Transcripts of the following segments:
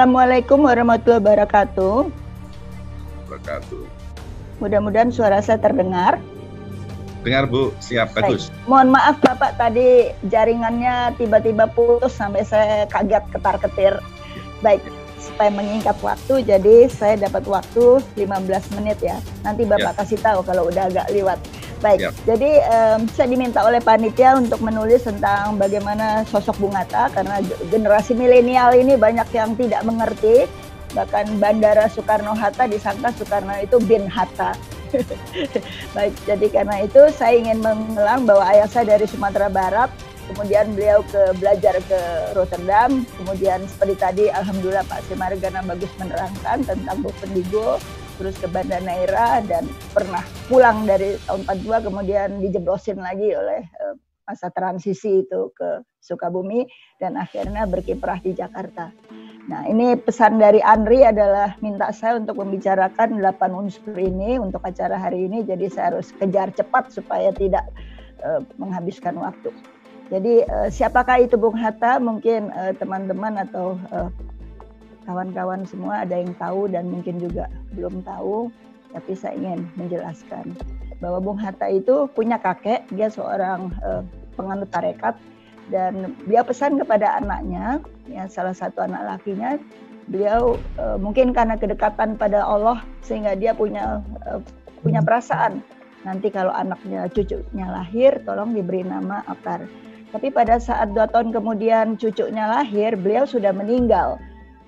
Assalamualaikum warahmatullahi wabarakatuh. Wabarakatuh. Mudah-mudahan suara saya terdengar. Dengar Bu, siap, bagus. Mohon maaf Bapak, tadi jaringannya tiba-tiba putus sampai saya kaget ketar-ketir. Baik, supaya menyingkat waktu, jadi saya dapat waktu 15 menit ya. Nanti Bapak kasih tahu kalau udah agak liwat. Baik, jadi saya diminta oleh panitia untuk menulis tentang bagaimana sosok Bung Hatta, karena generasi milenial ini banyak yang tidak mengerti. Bahkan Bandara Soekarno-Hatta disangka Soekarno itu bin Hatta. Baik, jadi karena itu saya ingin mengulang bahwa ayah saya dari Sumatera Barat, kemudian beliau belajar ke Rotterdam, kemudian seperti tadi Alhamdulillah Pak Simargana bagus menerangkan tentang Bovendigul, terus ke Banda Neira, dan pernah pulang dari tahun 42 kemudian dijeblosin lagi oleh masa transisi itu ke Sukabumi dan akhirnya berkiprah di Jakarta. Nah, ini pesan dari Andri adalah minta saya untuk membicarakan 8 unsur ini untuk acara hari ini, jadi saya harus kejar cepat supaya tidak menghabiskan waktu. Jadi siapakah itu Bung Hatta? Mungkin teman-teman atau kawan-kawan semua ada yang tahu dan mungkin juga belum tahu, tapi saya ingin menjelaskan bahwa Bung Hatta itu punya kakek, dia seorang penganut tarekat, dan beliau pesan kepada anaknya, ya salah satu anak lakinya, beliau mungkin karena kedekatan pada Allah sehingga dia punya perasaan nanti kalau anaknya cucunya lahir tolong diberi nama Akar. Tapi pada saat 2 tahun kemudian cucunya lahir, beliau sudah meninggal.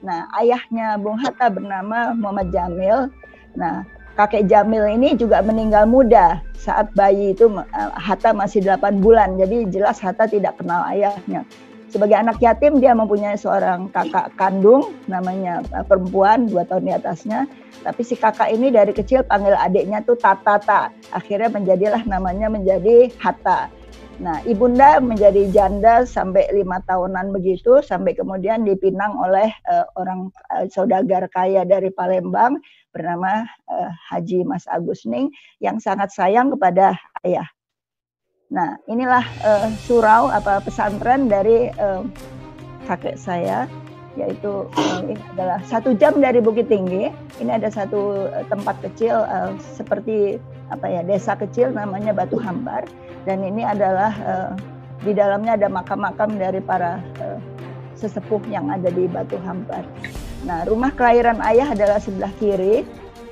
Nah, ayahnya Bung Hatta bernama Muhammad Jamil. Nah, kakek Jamil ini juga meninggal muda saat bayi itu Hatta masih 8 bulan. Jadi jelas Hatta tidak kenal ayahnya. Sebagai anak yatim dia mempunyai seorang kakak kandung namanya perempuan 2 tahun di atasnya. Tapi si kakak ini dari kecil panggil adiknya tuh Tata. Akhirnya menjadilah namanya menjadi Hatta. Nah, ibunda menjadi janda sampai 5 tahunan begitu, sampai kemudian dipinang oleh orang saudagar kaya dari Palembang bernama Haji Mas Agus Ning yang sangat sayang kepada ayah. Nah, inilah surau pesantren dari kakek saya, yaitu ini adalah 1 jam dari Bukit Tinggi. Ini ada satu tempat kecil seperti desa kecil namanya Batu Hambar, dan ini adalah di dalamnya ada makam-makam dari para sesepuh yang ada di Batu Hambar. Nah, rumah kelahiran ayah adalah sebelah kiri,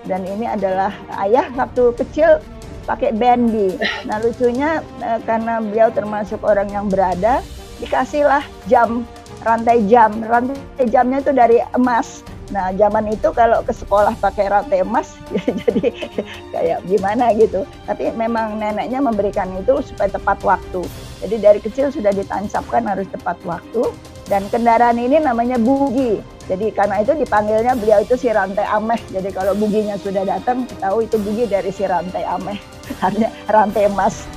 dan ini adalah ayah waktu kecil pakai bendi. Nah, lucunya karena beliau termasuk orang yang berada, dikasihlah rantai jamnya itu dari emas. Nah, zaman itu kalau ke sekolah pakai rantai emas, jadi kayak gimana gitu. Tapi memang neneknya memberikan itu supaya tepat waktu. Jadi dari kecil sudah ditancapkan harus tepat waktu. Dan kendaraan ini namanya bugi. Jadi karena itu dipanggilnya beliau itu si rantai ameh. Jadi kalau buginya sudah datang, tahu itu bugi dari si rantai ameh. Artinya rantai emas.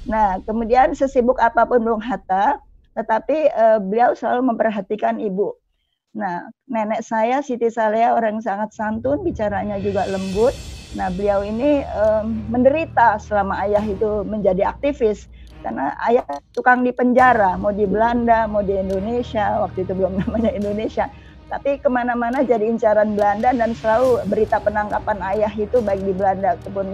Nah, kemudian sesibuk apapun Bung Hatta, tetapi beliau selalu memperhatikan ibu. Nah, nenek saya Siti Saleh orang yang sangat santun, bicaranya juga lembut. Nah, beliau ini menderita selama ayah itu menjadi aktivis. Karena ayah tukang di penjara, mau di Belanda, mau di Indonesia, waktu itu belum namanya Indonesia. Tapi kemana-mana jadi incaran Belanda, dan selalu berita penangkapan ayah itu baik di Belanda ataupun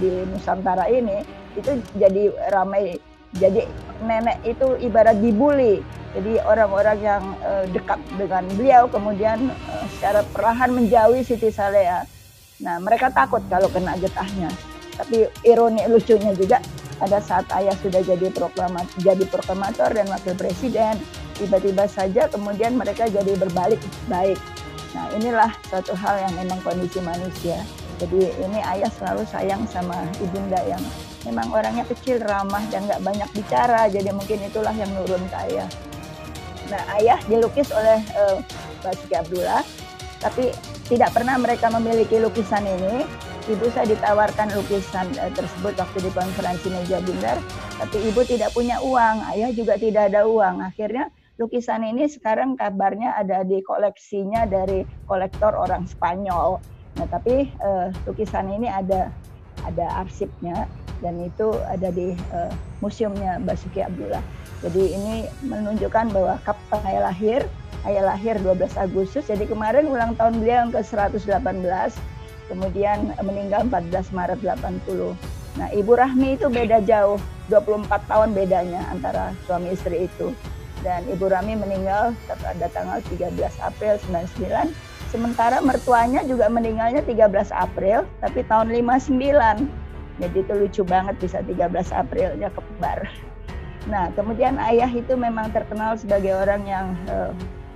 di Nusantara ini, itu jadi ramai. Jadi nenek itu ibarat dibully. Jadi orang-orang yang dekat dengan beliau kemudian secara perlahan menjauhi Siti Saleh. Nah, mereka takut kalau kena getahnya. Tapi ironi lucunya juga, pada saat ayah sudah jadi proklamator dan wakil presiden, tiba-tiba saja kemudian mereka jadi berbalik baik. Nah, inilah suatu hal yang memang kondisi manusia. Jadi ini ayah selalu sayang sama ibunda yang memang orangnya kecil, ramah, dan nggak banyak bicara. Jadi mungkin itulah yang nurun ke ayah. Nah, ayah dilukis oleh Basuki Abdullah, tapi tidak pernah mereka memiliki lukisan ini. Ibu saya ditawarkan lukisan tersebut waktu di konferensi meja bundar, tapi ibu tidak punya uang, ayah juga tidak ada uang. Akhirnya lukisan ini sekarang kabarnya ada di koleksinya dari kolektor orang Spanyol. Nah, tapi lukisan ini ada arsipnya, dan itu ada di museumnya Basuki Abdullah. Jadi ini menunjukkan bahwa kapan saya lahir, Ayah lahir 12 Agustus, jadi kemarin ulang tahun beliau yang ke-118, kemudian meninggal 14 Maret 80. Nah, Ibu Rahmi itu beda jauh, 24 tahun bedanya antara suami istri itu. Dan Ibu Rahmi meninggal pada tanggal 13 April 99, sementara mertuanya juga meninggalnya 13 April, tapi tahun 59. Jadi itu lucu banget bisa 13 Aprilnya kembar. Nah, kemudian ayah itu memang terkenal sebagai orang yang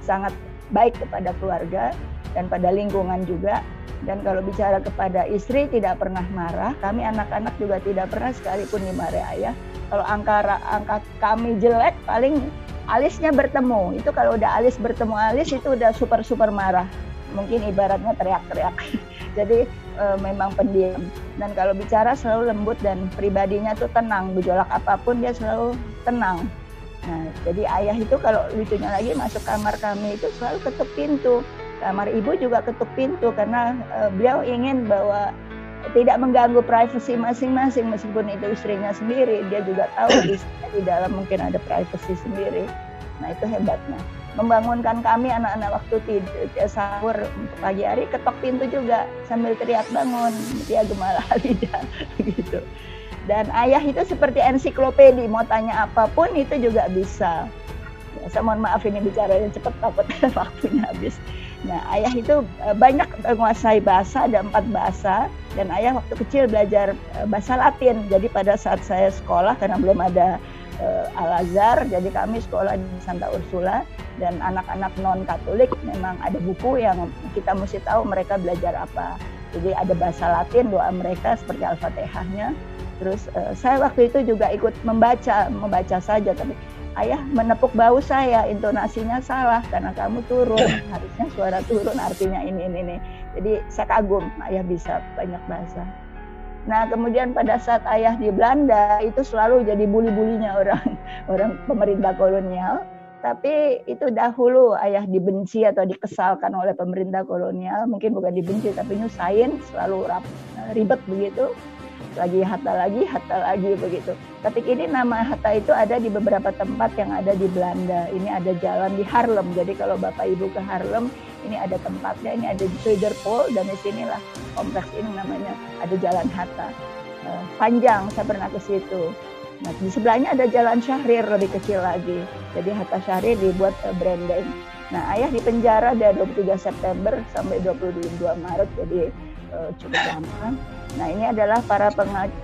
sangat baik kepada keluarga dan pada lingkungan juga. Dan kalau bicara kepada istri tidak pernah marah, kami anak-anak juga tidak pernah sekalipun dimarahi ayah. Kalau angka kami jelek, paling alisnya bertemu. Itu kalau udah alis bertemu alis itu udah super marah. Mungkin ibaratnya teriak-teriak. Jadi memang pendiam. Dan kalau bicara selalu lembut dan pribadinya tuh tenang. Gejolak apapun dia selalu tenang. Nah, jadi ayah itu kalau lucunya lagi masuk kamar kami itu selalu ketuk pintu. Kamar ibu juga ketuk pintu karena beliau ingin bahwa tidak mengganggu privasi masing-masing meskipun itu istrinya sendiri. Dia juga tahu istrinya di dalam mungkin ada privasi sendiri. Nah, itu hebatnya. Membangunkan kami anak-anak waktu tidur sahur untuk pagi hari, ketok pintu juga sambil teriak bangun, dia gemala lidah gitu. Dan ayah itu seperti ensiklopedi, mau tanya apapun itu juga bisa. Ya, saya mohon maaf ini bicaranya cepat takut waktunya habis. Nah, ayah itu banyak menguasai bahasa, ada 4 bahasa. Dan ayah waktu kecil belajar bahasa Latin. Jadi pada saat saya sekolah, karena belum ada Al-Azhar, jadi kami sekolah di Santa Ursula. Dan anak-anak non-Katolik memang ada buku yang kita mesti tahu mereka belajar apa. Jadi ada bahasa Latin, doa mereka seperti Al-Fatihahnya. Terus saya waktu itu juga ikut membaca saja, tapi ayah menepuk bahu saya, intonasinya salah karena kamu turun, harusnya suara turun artinya ini. Jadi saya kagum, ayah bisa banyak bahasa. Nah, kemudian pada saat ayah di Belanda itu selalu jadi bully-bulinya orang pemerintah kolonial. Tapi itu dahulu ayah dibenci atau dikesalkan oleh pemerintah kolonial, mungkin bukan dibenci tapi nyusahin, selalu ribet begitu. Hatta lagi begitu. Tapi ini nama Hatta itu ada di beberapa tempat yang ada di Belanda. Ini ada jalan di Haarlem. Jadi kalau Bapak Ibu ke Haarlem, ini ada tempatnya, ini ada di Zuiderpol dan di sinilah kompleks ini namanya ada jalan Hatta. Panjang, saya pernah ke situ. Nah, di sebelahnya ada jalan Syahrir lebih kecil lagi. Jadi Hatta Syahrir dibuat branding. Nah, ayah di penjara dari 23 September sampai 22 Maret, jadi cukup lama. Nah, ini adalah para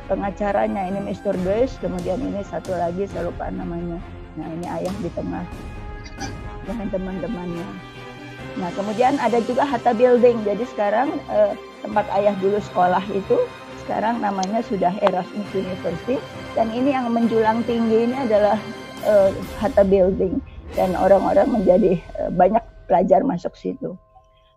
pengacaranya. Ini Mr. Joyce, kemudian ini satu lagi, saya lupa namanya. Nah, ini ayah di tengah dengan teman-temannya. Nah, kemudian ada juga Hatta Building. Jadi sekarang tempat ayah dulu sekolah itu, sekarang namanya sudah Erasmus University. Dan ini yang menjulang tinggi ini adalah Hatta Building. Dan orang-orang menjadi banyak pelajar masuk situ.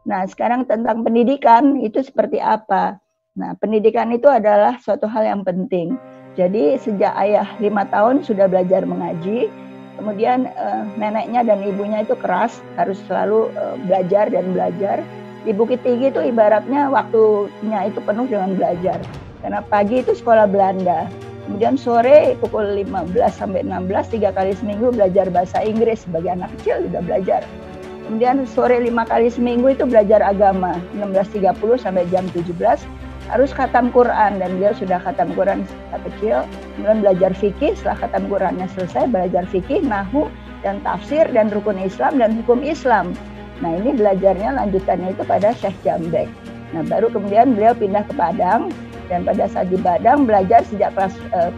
Nah, sekarang tentang pendidikan itu seperti apa? Nah, pendidikan itu adalah suatu hal yang penting. Jadi sejak ayah 5 tahun sudah belajar mengaji, kemudian neneknya dan ibunya itu keras, harus selalu belajar dan belajar. Di Bukit Tinggi itu ibaratnya waktunya itu penuh dengan belajar. Karena pagi itu sekolah Belanda, kemudian sore pukul 15 sampai 16, 3 kali seminggu belajar bahasa Inggris, sebagai anak kecil sudah belajar. Kemudian sore 5 kali seminggu itu belajar agama, 16.30 sampai jam 17. Harus khatam Quran, dan dia sudah khatam Quran sejak kecil. Kemudian belajar fikih, setelah khatam Qurannya selesai, belajar fikih, nahwu, dan tafsir, dan rukun Islam, dan hukum Islam. Nah, ini belajarnya lanjutannya itu pada Syekh Jambek. Nah, baru kemudian beliau pindah ke Padang, dan pada saat di Padang belajar sejak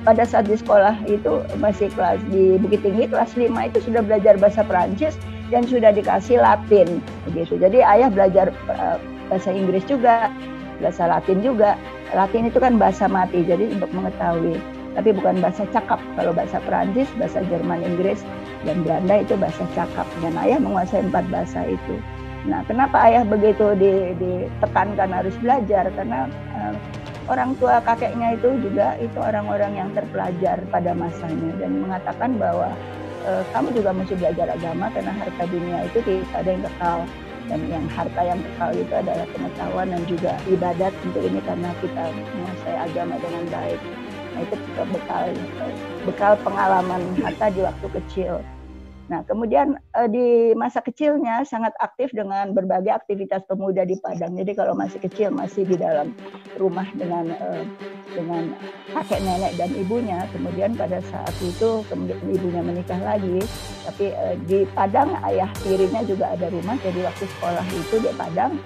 pada saat di sekolah itu masih kelas di Bukit Tinggi, kelas 5 itu sudah belajar bahasa Perancis, dan sudah dikasih Latin, begitu. Jadi ayah belajar bahasa Inggris juga, bahasa Latin juga. Latin itu kan bahasa mati, jadi untuk mengetahui. Tapi bukan bahasa cakap. Kalau bahasa Perancis, bahasa Jerman, Inggris, dan Belanda itu bahasa cakap. Dan ayah menguasai 4 bahasa itu. Nah, kenapa ayah begitu ditekankan harus belajar? Karena orang tua kakeknya itu juga itu orang-orang yang terpelajar pada masanya. Dan mengatakan bahwa kamu juga mesti belajar agama karena harta dunia itu tidak ada yang kekal. Dan yang harta yang kekal itu adalah pengetahuan dan juga ibadat untuk ini karena kita menguasai agama dengan baik. Nah, itu bekal pengalaman Hatta di waktu kecil. Nah, kemudian di masa kecilnya sangat aktif dengan berbagai aktivitas pemuda di Padang. Jadi kalau masih kecil masih di dalam rumah dengan kakek nenek dan ibunya. Kemudian pada saat itu kemudian ibunya menikah lagi. Tapi di Padang ayah tirinya juga ada rumah. Jadi waktu sekolah itu di Padang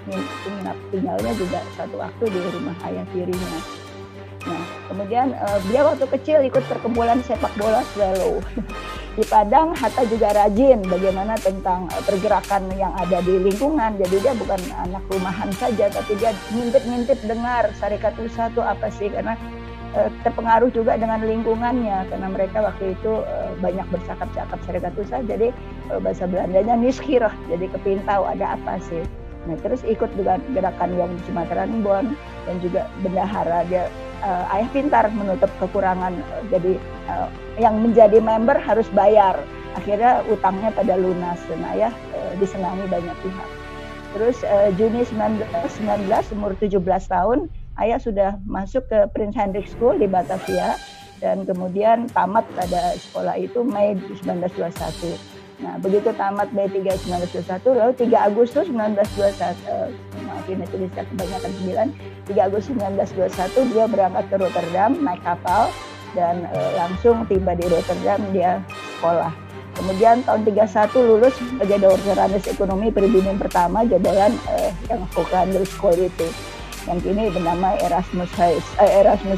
tinggalnya juga satu waktu di rumah ayah tirinya. Nah, kemudian beliau waktu kecil ikut perkumpulan sepak bola Swallow. Di Padang, Hatta juga rajin bagaimana tentang pergerakan yang ada di lingkungan. Jadi dia bukan anak rumahan saja, tapi dia ngintip-ngintip dengar Sarekat Usaha itu apa sih. Karena terpengaruh juga dengan lingkungannya. Karena mereka waktu itu banyak bercakap-cakap Sarekat Usaha. Jadi bahasa Belandanya niskirah, jadi kepintau ada apa sih. Nah, terus ikut dengan gerakan yang Sumatera Bon dan juga bendahara. Dia ayah pintar menutup kekurangan, jadi yang menjadi member harus bayar, akhirnya utangnya pada lunas dan ayah disenangi banyak pihak. Terus Juni 1919 umur 17 tahun ayah sudah masuk ke Prince Hendrik School di Batavia dan kemudian tamat pada sekolah itu Mei 1921. Nah, begitu tamat Mei 3, 1921, lalu 3 Agustus 1921, maafin tulisnya kebanyakan 9, 3 Agustus 1921 dia berangkat ke Rotterdam naik kapal dan langsung tiba di Rotterdam dia sekolah. Kemudian tahun 31 lulus sebagai Doktoranis Ekonomi Pribumi pertama jabalan yang Hooglanders School itu, yang kini bernama Erasmus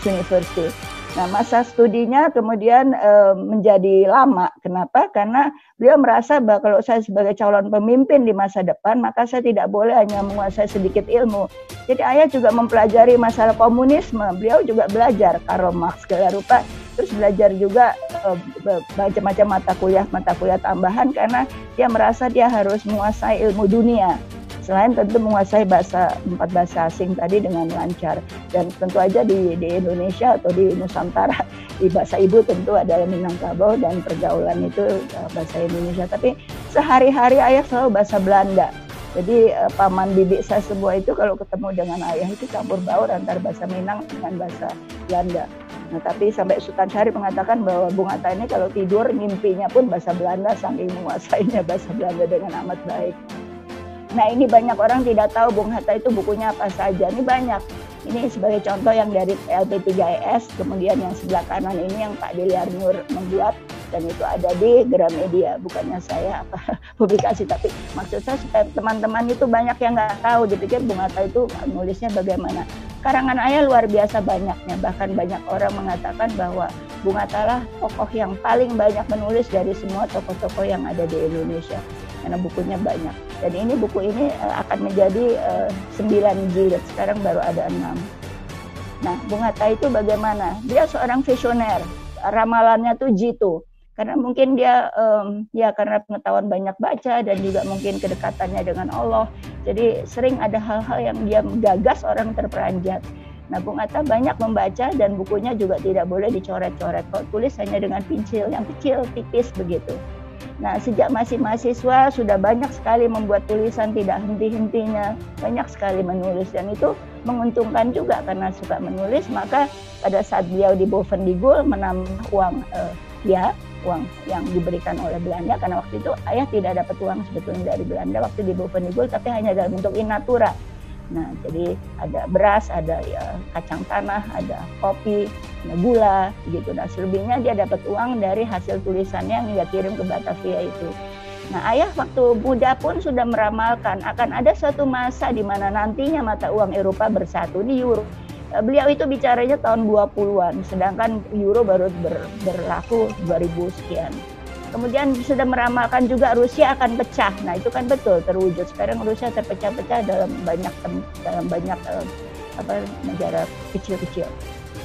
University. Nah, masa studinya kemudian menjadi lama. Kenapa? Karena beliau merasa bahwa kalau saya sebagai calon pemimpin di masa depan, maka saya tidak boleh hanya menguasai sedikit ilmu. Jadi ayah juga mempelajari masalah komunisme. Beliau juga belajar Karl Marx segala rupa. Terus belajar juga macam-macam mata kuliah tambahan karena dia merasa dia harus menguasai ilmu dunia. Selain tentu menguasai 4 bahasa asing tadi dengan lancar. Dan tentu aja di Indonesia atau di Nusantara, di bahasa ibu tentu adalah Minangkabau dan pergaulan itu bahasa Indonesia. Tapi sehari-hari ayah selalu bahasa Belanda. Jadi paman bibi saya semua itu kalau ketemu dengan ayah itu campur baur antara bahasa Minang dengan bahasa Belanda. Nah, tapi sampai Sultan Syarif mengatakan bahwa Bung Hatta ini kalau tidur mimpinya pun bahasa Belanda, saking menguasainya bahasa Belanda dengan amat baik. Nah, ini banyak orang tidak tahu Bung Hatta itu bukunya apa saja. Ini banyak. Ini sebagai contoh yang dari LP3ES, kemudian yang sebelah kanan ini yang Pak Deliar Nur membuat, dan itu ada di Gramedia. Bukannya saya publikasi, tapi maksud saya supaya teman-teman itu banyak yang nggak tahu, dipikir Bung Hatta itu nulisnya bagaimana. Karangan ayah luar biasa banyaknya, bahkan banyak orang mengatakan bahwa Bung Hatta lah tokoh yang paling banyak menulis dari semua tokoh-tokoh yang ada di Indonesia. Karena bukunya banyak. Dan ini buku ini akan menjadi 9 jilid, sekarang baru ada 6. Nah, Bung Hatta itu bagaimana? Dia seorang visioner, ramalannya tuh jitu. Karena mungkin dia karena pengetahuan banyak baca dan juga mungkin kedekatannya dengan Allah. Jadi sering ada hal-hal yang dia gagas orang terperanjat. Nah, Bung Hatta banyak membaca dan bukunya juga tidak boleh dicoret-coret. Kalau tulis hanya dengan pensil yang kecil, tipis begitu. Nah, sejak masih mahasiswa sudah banyak sekali membuat tulisan tidak henti-hentinya, banyak sekali menulis dan itu menguntungkan juga karena suka menulis. Maka pada saat beliau di Bovendigul menambah uang uang yang diberikan oleh Belanda, karena waktu itu ayah tidak dapat uang sebetulnya dari Belanda waktu di Bovendigul, tapi hanya dalam bentuk in natura. Nah, jadi ada beras, ada kacang tanah, ada kopi, ada gula, gitu. Nah, selebihnya dia dapat uang dari hasil tulisannya yang dia kirim ke Batavia itu. Nah, ayah waktu muda pun sudah meramalkan akan ada suatu masa di mana nantinya mata uang Eropa bersatu di euro. Beliau itu bicaranya tahun 20-an, sedangkan euro baru berlaku 2000 sekian. Kemudian sudah meramalkan juga Rusia akan pecah. Nah, itu kan betul terwujud. Sekarang Rusia terpecah-pecah dalam banyak negara kecil-kecil.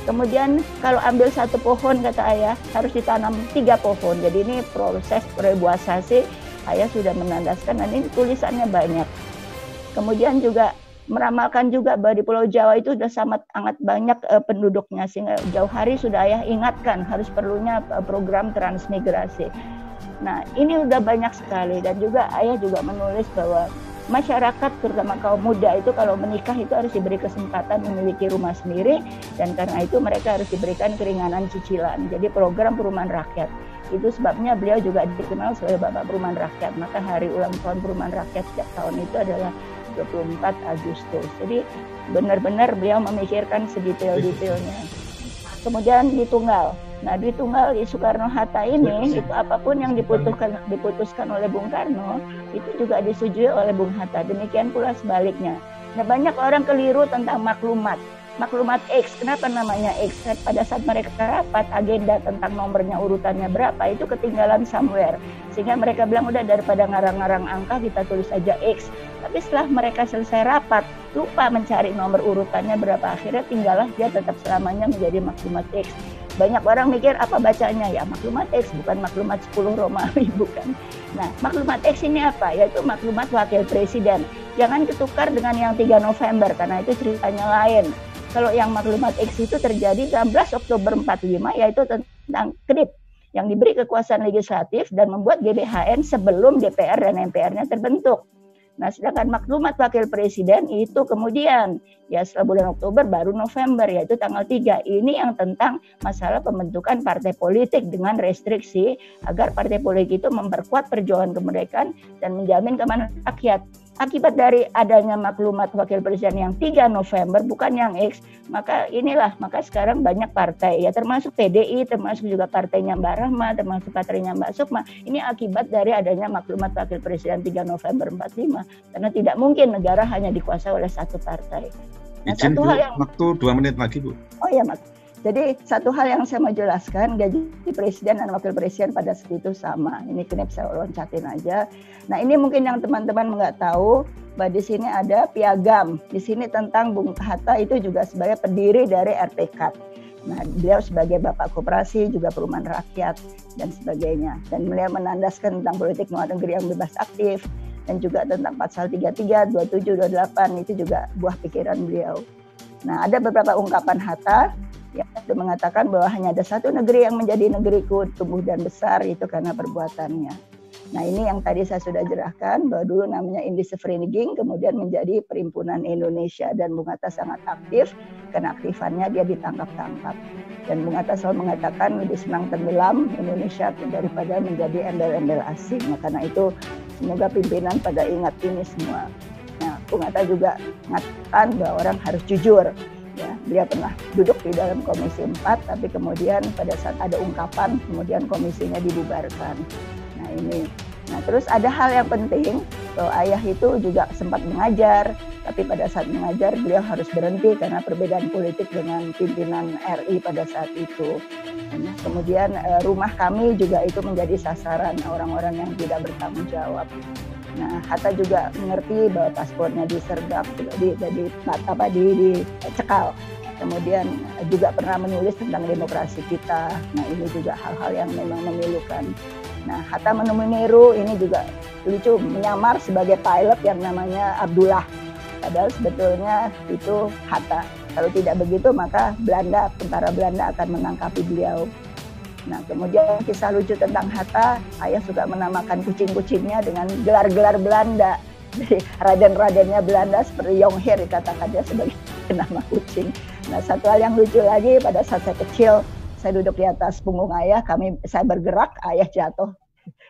Kemudian kalau ambil satu pohon, kata ayah, harus ditanam 3 pohon. Jadi ini proses reboisasi. Ayah sudah menandaskan dan ini tulisannya banyak. Kemudian juga meramalkan juga bahwa di Pulau Jawa itu sudah sangat banyak penduduknya, sehingga jauh hari sudah ayah ingatkan harus perlunya program transmigrasi. Nah, ini udah banyak sekali dan juga ayah juga menulis bahwa masyarakat terutama kaum muda itu kalau menikah itu harus diberi kesempatan memiliki rumah sendiri, dan karena itu mereka harus diberikan keringanan cicilan. Jadi program perumahan rakyat. Itu sebabnya beliau juga dikenal sebagai Bapak Perumahan Rakyat. Maka hari ulang tahun Perumahan Rakyat setiap tahun itu adalah 24 Agustus. Jadi benar-benar beliau memikirkan sedetail-detailnya. Kemudian di Tunggal. Nah, di Tunggal di Soekarno-Hatta ini itu apapun yang diputuskan oleh Bung Karno itu juga disetujui oleh Bung Hatta. Demikian pula sebaliknya. Nah, banyak orang keliru tentang maklumat. Maklumat X, kenapa namanya X? Pada saat mereka rapat, agenda tentang nomornya, urutannya berapa, itu ketinggalan somewhere. Sehingga mereka bilang, udah daripada ngarang-ngarang angka, kita tulis aja X. Tapi setelah mereka selesai rapat, lupa mencari nomor urutannya berapa. Akhirnya tinggallah dia tetap selamanya menjadi maklumat X. Banyak orang mikir, apa bacanya? Ya maklumat X, bukan maklumat 10 Romawi, bukan. Nah, maklumat X ini apa? Yaitu maklumat wakil presiden. Jangan ketukar dengan yang 3 November, karena itu ceritanya lain. Kalau yang maklumat X itu terjadi 16 Oktober 45, yaitu tentang KEDIP yang diberi kekuasaan legislatif dan membuat GBHN sebelum DPR dan MPR-nya terbentuk. Nah, sedangkan maklumat wakil presiden itu kemudian, ya setelah bulan Oktober baru November, yaitu tanggal 3. Ini yang tentang masalah pembentukan partai politik dengan restriksi agar partai politik itu memperkuat perjuangan kemerdekaan dan menjamin keamanan rakyat. Akibat dari adanya maklumat wakil presiden yang 3 November, bukan yang X, maka sekarang banyak partai, ya termasuk PDI, termasuk juga partainya Mbak Rahma, termasuk partainya Mbak Sukma. Ini akibat dari adanya maklumat wakil presiden 3 November 45, karena tidak mungkin negara hanya dikuasai oleh satu partai. Nah, izin Bu, waktu 2 menit lagi Bu. Oh ya, Mas. Jadi satu hal yang saya mau jelaskan, gaji presiden dan wakil presiden pada saat itu sama. Ini kena saya loncatin aja. Nah, ini mungkin yang teman-teman nggak tahu, bahwa di sini ada piagam. Di sini tentang Bung Hatta itu juga sebagai pendiri dari RPK. Nah, beliau sebagai Bapak Koperasi, juga Perumahan Rakyat, dan sebagainya. Dan beliau menandaskan tentang politik luar negeri yang bebas aktif, dan juga tentang pasal 33, 27, 28, itu juga buah pikiran beliau. Nah, ada beberapa ungkapan Hatta, yang mengatakan bahwa hanya ada satu negeri yang menjadi negeriku, tumbuh dan besar, itu karena perbuatannya. Nah, ini yang tadi saya sudah jelaskan, bahwa dulu namanya Indisvereniging, kemudian menjadi Perhimpunan Indonesia, dan Bung Hatta sangat aktif, karena aktifannya dia ditangkap-tangkap. Dan Bung Hatta selalu mengatakan lebih senang tenggelam Indonesia daripada menjadi embel-embel asing. Nah, karena itu semoga pimpinan pada ingat ini semua. Nah, Bung Hatta juga mengatakan bahwa orang harus jujur. Ya, dia pernah duduk di dalam Komisi 4, tapi kemudian pada saat ada ungkapan, kemudian komisinya dibubarkan. Nah ini, terus ada hal yang penting, bahwa ayah itu juga sempat mengajar, tapi pada saat mengajar beliau harus berhenti karena perbedaan politik dengan pimpinan RI pada saat itu. Nah, kemudian rumah kami juga itu menjadi sasaran orang-orang yang tidak bertanggung jawab. Nah, Hatta juga mengerti bahwa paspornya disergap, dicekal. Kemudian juga pernah menulis tentang demokrasi kita. Nah, ini juga hal-hal yang memang memilukan. Nah, Hatta menemui Nehru, ini juga lucu, menyamar sebagai pilot yang namanya Abdullah. Padahal sebetulnya itu Hatta. Kalau tidak begitu, maka tentara Belanda akan menangkapi beliau. Nah, kemudian kisah lucu tentang Hatta, ayah suka menamakan kucing-kucingnya dengan gelar-gelar Belanda. Jadi raden-radennya Belanda seperti Yongher dikatakan dia sebagai nama kucing. Nah, satu hal yang lucu lagi, pada saat saya kecil, saya duduk di atas punggung ayah, saya bergerak, ayah jatuh.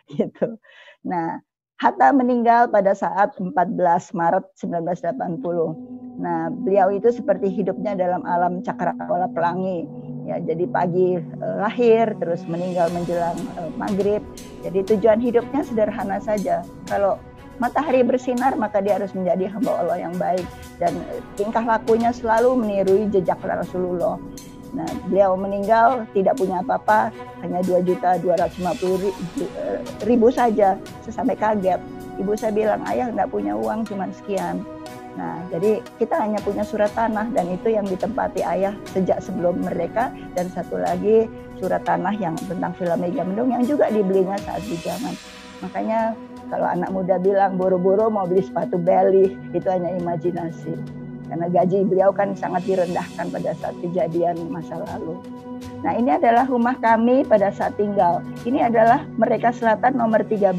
Gitu. Nah, Hatta meninggal pada saat 14 Maret 1980. Nah, beliau itu seperti hidupnya dalam alam cakrawala pelangi. Ya, jadi pagi lahir, terus meninggal menjelang maghrib. Jadi tujuan hidupnya sederhana saja. Kalau matahari bersinar, maka dia harus menjadi hamba Allah yang baik. Dan tingkah lakunya selalu meniru jejak Rasulullah. Nah, beliau meninggal tidak punya apa-apa, hanya 2.250.000 saja. Saya sampai kaget. Ibu saya bilang, ayah nggak punya uang, cuma sekian. Nah, jadi kita hanya punya surat tanah, dan itu yang ditempati ayah sejak sebelum merdeka, dan satu lagi surat tanah yang tentang film Megamendung yang juga dibelinya saat di zaman. Makanya kalau anak muda bilang boro-boro mau beli sepatu Beli, itu hanya imajinasi. Karena gaji beliau kan sangat direndahkan pada saat kejadian masa lalu. Nah, ini adalah rumah kami pada saat tinggal. Ini adalah Merdeka Selatan nomor 13.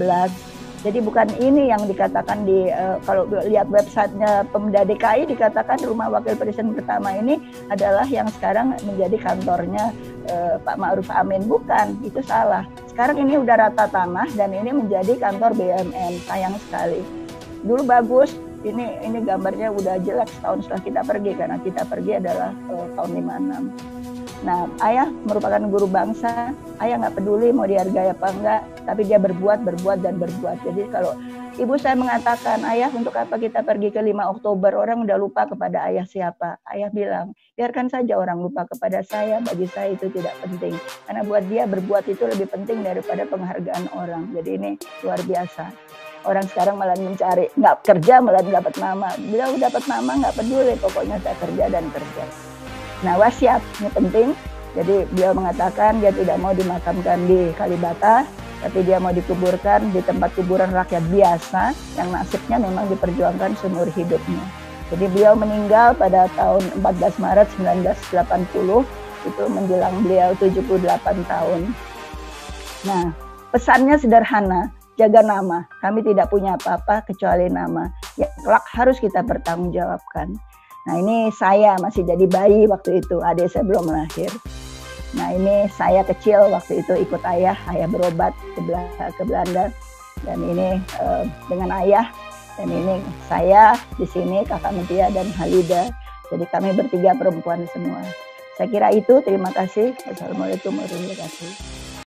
Jadi bukan ini yang dikatakan di kalau lihat websitenya Pemda DKI dikatakan rumah wakil presiden pertama ini adalah yang sekarang menjadi kantornya Pak Ma'ruf Amin. Bukan, itu salah. Sekarang ini udah rata tanah dan ini menjadi kantor BUMN. Sayang sekali. Dulu bagus. Ini gambarnya udah jelek setahun setelah kita pergi, karena kita pergi adalah tahun 56. Nah, ayah merupakan guru bangsa. Ayah nggak peduli mau dihargai apa enggak, tapi dia berbuat, dan berbuat. Jadi kalau ibu saya mengatakan, ayah untuk apa kita pergi ke 5 Oktober, orang udah lupa kepada ayah siapa. Ayah bilang, biarkan saja orang lupa kepada saya, bagi saya itu tidak penting. Karena buat dia berbuat itu lebih penting daripada penghargaan orang. Jadi ini luar biasa. Orang sekarang malah mencari, nggak kerja malah dapat nama. Beliau dapat nama nggak peduli, pokoknya saya kerja dan kerja. Nah, wasiat ini penting. Jadi beliau mengatakan dia tidak mau dimakamkan di Kalibata, tapi dia mau dikuburkan di tempat kuburan rakyat biasa yang nasibnya memang diperjuangkan seumur hidupnya. Jadi beliau meninggal pada tahun 14 Maret 1980, itu menjelang beliau 78 tahun. Nah, pesannya sederhana. Jaga nama. Kami tidak punya apa-apa kecuali nama. Ya, kelak harus kita bertanggungjawabkan. Nah, ini saya masih jadi bayi waktu itu. Adik saya belum lahir. Nah, ini saya kecil waktu itu ikut ayah berobat ke Belanda. Dan ini dengan ayah. Dan ini saya di sini, Kakak Mutia dan Halida. Jadi kami bertiga perempuan semua. Saya kira itu. Terima kasih. Wassalamualaikum warahmatullahi wabarakatuh.